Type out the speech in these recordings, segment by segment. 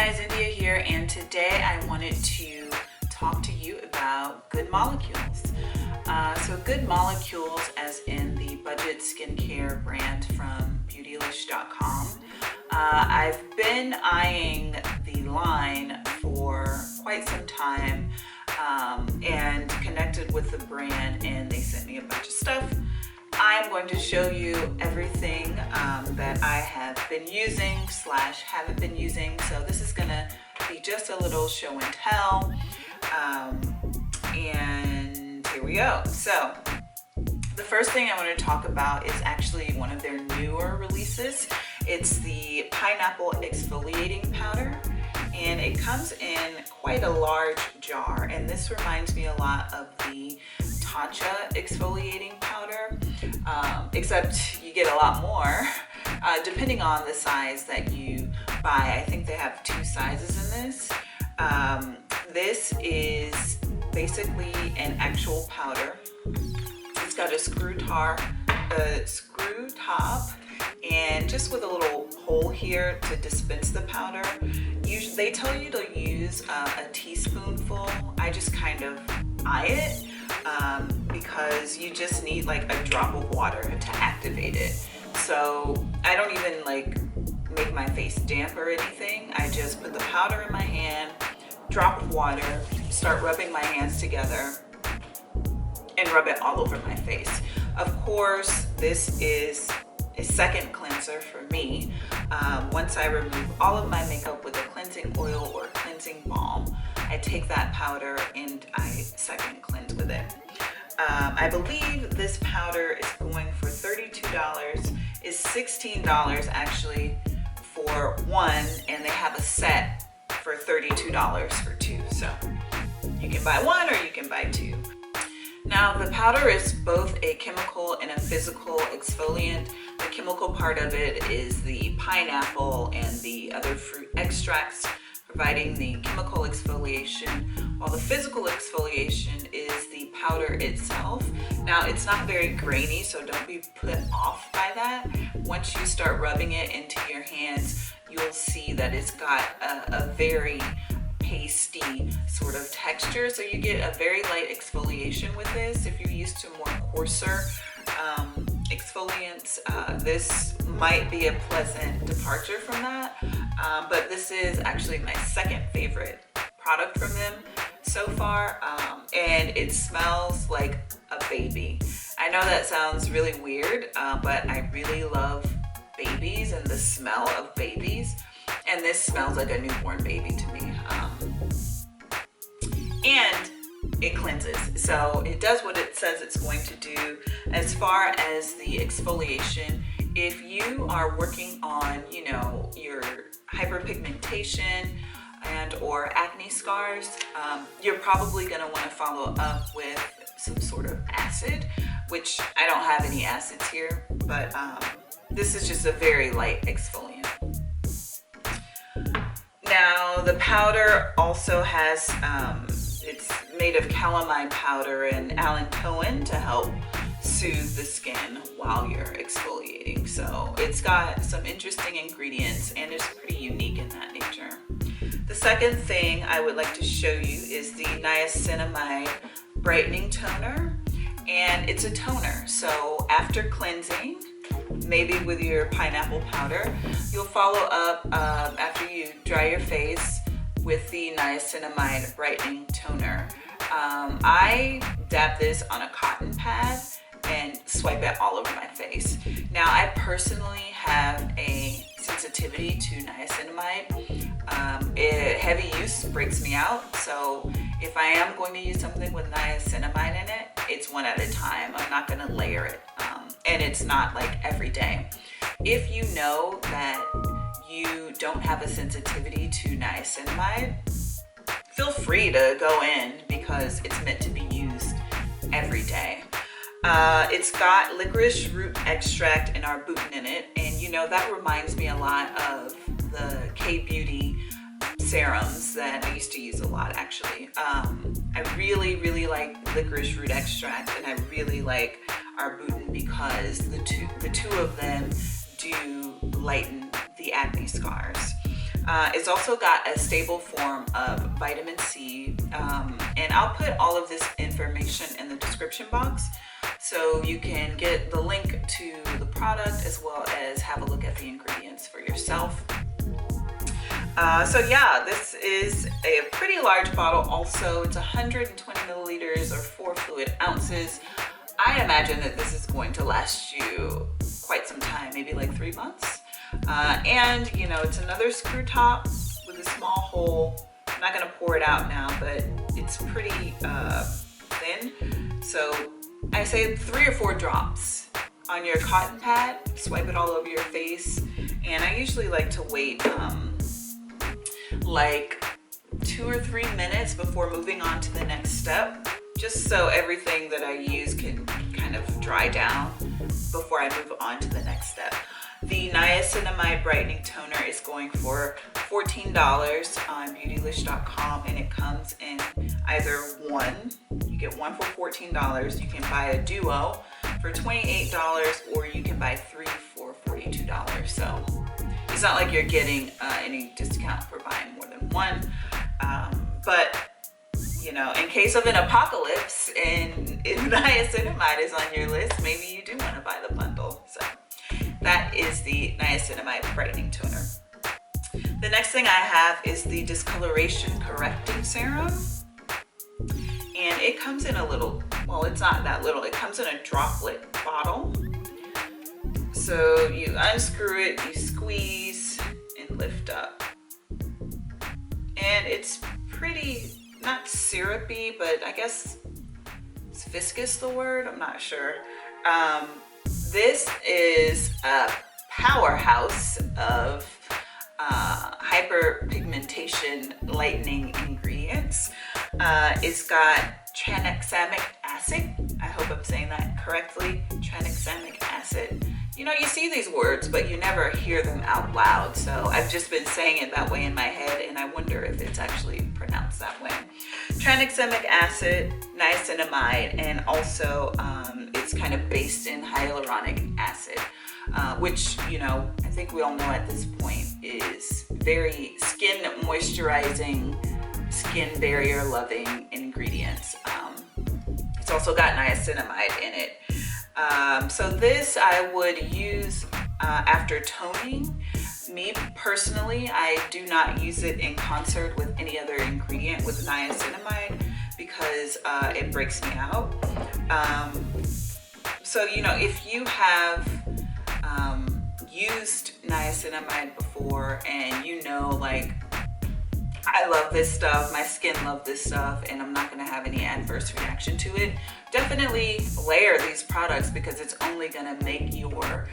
guys, India here, and today I wanted to talk to you about Good Molecules. So Good Molecules, as in the budget skincare brand from beautylish.com. I've been eyeing the line for quite some time and connected with the brand, and they sent me a bunch of stuff. I'm going to show you everything that I have been using / haven't been using. So this is gonna be just a little show and tell. And here we go. So the first thing I want to talk about is actually one of their newer releases. It's the Pineapple Exfoliating Powder, and it comes in quite a large jar. And this reminds me a lot of the Tatcha exfoliating powder, except you get a lot more depending on the size that you buy. I think they have 2 sizes in this. This is basically an actual powder. It's got a screw top, and just with a little hole here to dispense the powder. Usually they tell you to use a teaspoonful. I just kind of eye it because you just need like a drop of water to activate it. So I don't even like make my face damp or anything. I just put the powder in my hand, drop of water, start rubbing my hands together, and rub it all over my face. Of course, this is a second cleanser for me. Once I remove all of my makeup with a cleansing oil or cleansing balm, I take that powder and I second cleanse with it. I believe this powder is going for $32. It's $16 actually for one, and they have a set for $32 for 2. So you can buy 1 or you can buy 2. Now, the powder is both a chemical and a physical exfoliant. The chemical part of it is the pineapple and the other fruit extracts, providing the chemical exfoliation, while the physical exfoliation is the powder itself. Now, it's not very grainy, so don't be put off by that. Once you start rubbing it into your hands, you'll see that it's got a very pasty sort of texture, so you get a very light exfoliation with this. If you're used to more coarser exfoliants, this might be a pleasant departure from that, but this is actually my second favorite product from them so far, and it smells like a baby. I know that sounds really weird, but I really love babies and the smell of babies, and this smells like a newborn baby to me. And it cleanses, so it does what it says it's going to do. As far as the exfoliation, if you are working on, you know, your hyperpigmentation and or acne scars, you're probably going to want to follow up with some sort of acid, which I don't have any acids here, but this is just a very light exfoliant. Now, the powder also has, it's made of calamine powder and allantoin to help soothe the skin while you're exfoliating. So it's got some interesting ingredients and it's pretty unique in that nature. The second thing I would like to show you is the Niacinamide Brightening Toner, and it's a toner. So after cleansing, maybe with your pineapple powder, you'll follow up after you dry your face with the Niacinamide Brightening Toner. I dab this on a cotton pad and swipe it all over my face. Now, I personally have a sensitivity to niacinamide. Heavy use breaks me out, so if I am going to use something with niacinamide in it, it's one at a time. I'm not going to layer it, and it's not like every day. If you know that you don't have a sensitivity to niacinamide, feel free to go in because it's meant to be used every day. It's got licorice root extract and arbutin in it, and you know, that reminds me a lot of the K-Beauty serums that I used to use a lot, actually. I really like licorice root extract, and I really like arbutin because the two of them do lighten the acne scars. It's also got a stable form of vitamin C, and I'll put all of this information in the description box so you can get the link to the product as well as have a look at the ingredients for yourself. So yeah, this is a pretty large bottle. Also, it's 120 milliliters or 4 fluid ounces. I imagine that this is going to last you quite some time, maybe like 3 months. And you know, it's another screw top with a small hole. I'm not gonna pour it out now, but it's pretty thin. So I say 3 or 4 drops on your cotton pad, swipe it all over your face. And I usually like to wait like 2 or 3 minutes before moving on to the next step, just so everything that I use can kind of dry down before I move on to the next step. The Niacinamide Brightening Toner is going for $14 on beautylish.com, and it comes in either one, you get one for $14, you can buy a duo for $28, or you can buy 3 for $42. So it's not like you're getting any discount for buying more than one, but you know, in case of an apocalypse and if niacinamide is on your list, maybe you do want to buy the bundle. So that is the Niacinamide Brightening Toner. The next thing I have is the Discoloration Correcting Serum. And it comes in a little, well, it's not that little, it comes in a droplet bottle. So you unscrew it, you squeeze and lift up. And it's pretty, not syrupy, but I guess is viscous the word? I'm not sure. This is a powerhouse of hyperpigmentation lightening ingredients. It's got tranexamic acid. I hope I'm saying that correctly. Tranexamic acid. You know, you see these words, but you never hear them out loud. So I've just been saying it that way in my head, and I wonder if it's actually pronounced that way. Tranexamic acid, niacinamide, and also it's kind of based in hyaluronic acid, which, you know, I think we all know at this point is very skin moisturizing, skin barrier loving ingredients. It's also got niacinamide in it. So this I would use after toning. Me personally, I do not use it in concert with any other ingredient with niacinamide because it breaks me out. So, you know, if you have used niacinamide before and you know, like, I love this stuff, my skin loves this stuff, and I'm not gonna have any adverse reaction to it, definitely layer these products because it's only gonna make your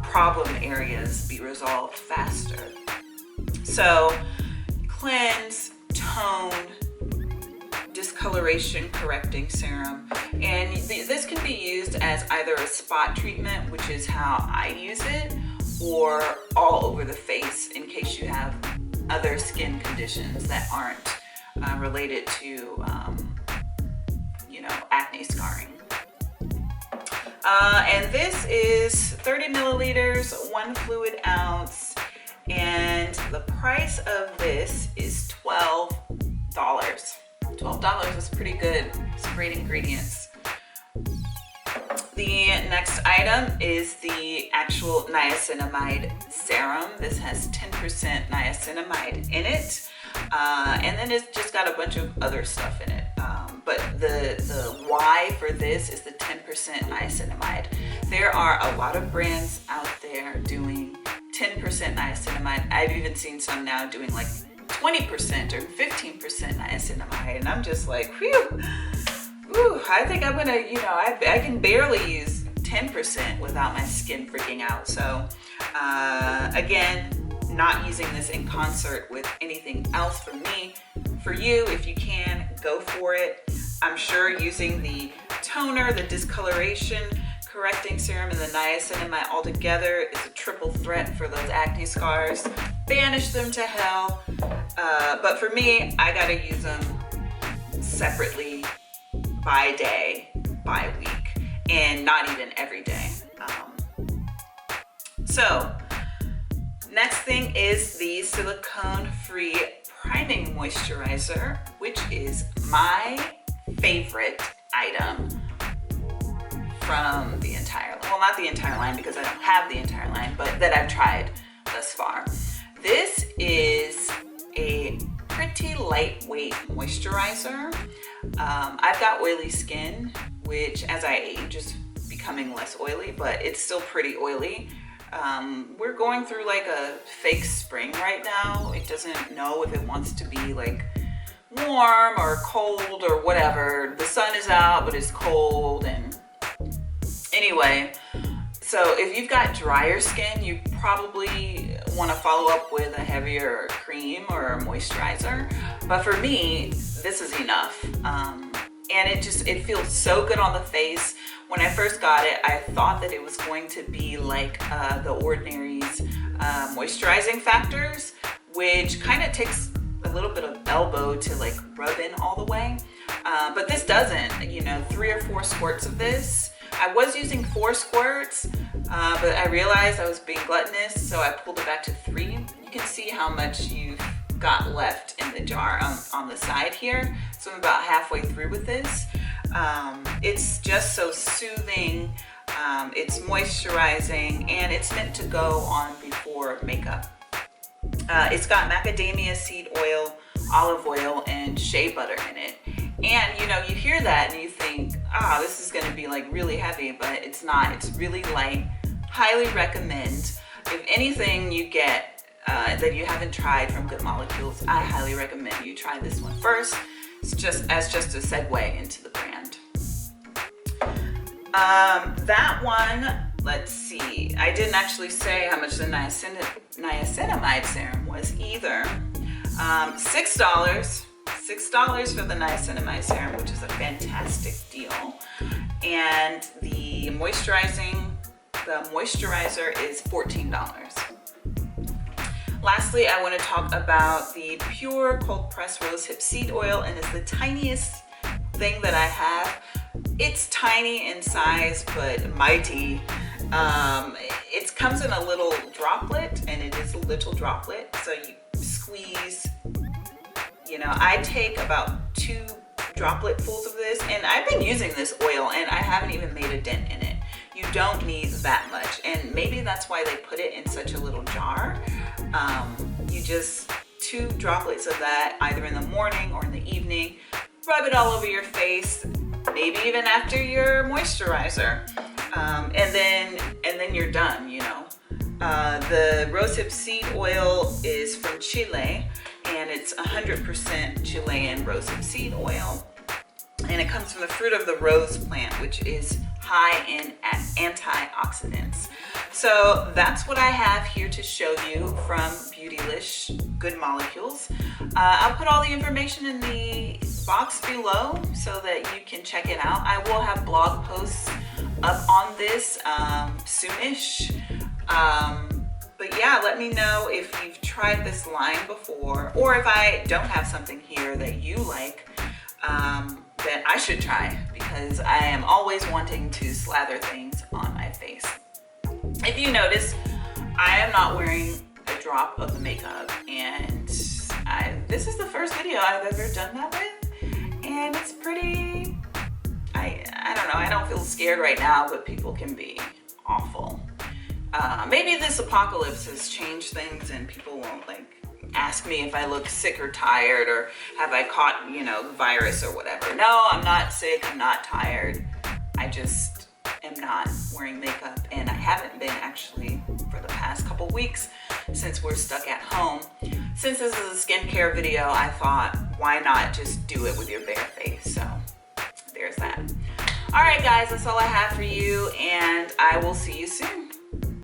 problem areas be resolved faster. So cleanse, tone, discoloration correcting serum, and this can be used as either a spot treatment, which is how I use it, or all over the face in case you have other skin conditions that aren't related to you know, acne scarring. And this is 30 milliliters, 1 fluid ounce, and the price of this is $12. $12 is pretty good. It's great ingredients. The next item is the actual niacinamide serum. This has 10% niacinamide in it, and then it's just got a bunch of other stuff in it. But the why for this is the 10% niacinamide. There are a lot of brands out there doing 10% niacinamide. I've even seen some now doing like 20% or 15% niacinamide, and I'm just like, whew. Ooh, I think I'm gonna, you know, I can barely use 10% without my skin freaking out. So again, not using this in concert with anything else for me. For you, if you can, go for it. I'm sure using the toner, the discoloration correcting serum, and the niacinamide all together is a triple threat for those acne scars. Banish them to hell. But for me, I gotta use them separately, by day, by week, and not even every day. So Next thing is the Silicone-Free Priming Moisturizer, which is my favorite item from the entire line. Well, not the entire line because I don't have the entire line, but that I've tried thus far. This is a pretty lightweight moisturizer. I've got oily skin, which as I age is becoming less oily, but it's still pretty oily. We're going through like a fake spring right now. It doesn't know if it wants to be like warm or cold or whatever. The sun is out, but it's cold. And anyway, so if you've got drier skin, you probably want to follow up with a heavier cream or a moisturizer. But for me, this is enough. And it feels so good on the face. When I first got it, I thought that it was going to be like the Ordinary's moisturizing factors, which kind of takes a little bit of elbow to like rub in all the way. But this doesn't, you know, 3 or 4 squirts of this. I was using 4 squirts, but I realized I was being gluttonous, so I pulled it back to 3. You can see how much you've got left in the jar on the side here. So I'm about halfway through with this. It's just so soothing, it's moisturizing, and it's meant to go on before makeup. It's got macadamia seed oil, olive oil, and shea butter in it. And you know, you hear that and you think, this is gonna be like really heavy, but it's not. It's really light. Highly recommend. If anything you get that you haven't tried from Good Molecules, I highly recommend you try this one first. It's just a segue into the brand. That one, let's see. I didn't actually say how much the Niacinamide Serum was either. $6. $6 for the Niacinamide Serum, which is a fantastic deal. And the moisturizer is $14. Lastly, I want to talk about the Pure Cold Pressed Rosehip Seed Oil, and it's the tiniest thing that I have. It's tiny in size, but mighty. It comes in a little droplet, and it is a little droplet, so you squeeze. You know, I take about 2 dropletfuls of this, and I've been using this oil, and I haven't even made a dent in it. You don't need that much, and maybe that's why they put it in such a little jar. You just 2 droplets of that either in the morning or in the evening. Rub it all over your face, maybe even after your moisturizer, and then you're done. You know, the Rosehip seed oil is from Chile, and it's 100% Chilean rosehip seed oil, and it comes from the fruit of the rose plant, which is high in antioxidants. So that's what I have here to show you from Beautylish Good Molecules. I'll put all the information in the box below so that you can check it out. I will have blog posts up on this soonish. But yeah, let me know if you've tried this line before, or if I don't have something here that you like that I should try, because I am always wanting to slather things on my face. If you notice, I am not wearing a drop of the makeup, and this is the first video I've ever done that with, and it's pretty, I don't know, I don't feel scared right now, but people can be awful. Maybe this apocalypse has changed things and people won't like ask me if I look sick or tired, or have I caught, you know, the virus or whatever. No, I'm not sick, I'm not tired. I just am not wearing makeup, and I haven't been actually for the past couple weeks since we're stuck at home. Since this is a skincare video, I thought, why not just do it with your bare face? So there's that. All right, guys, that's all I have for you, and I will see you soon.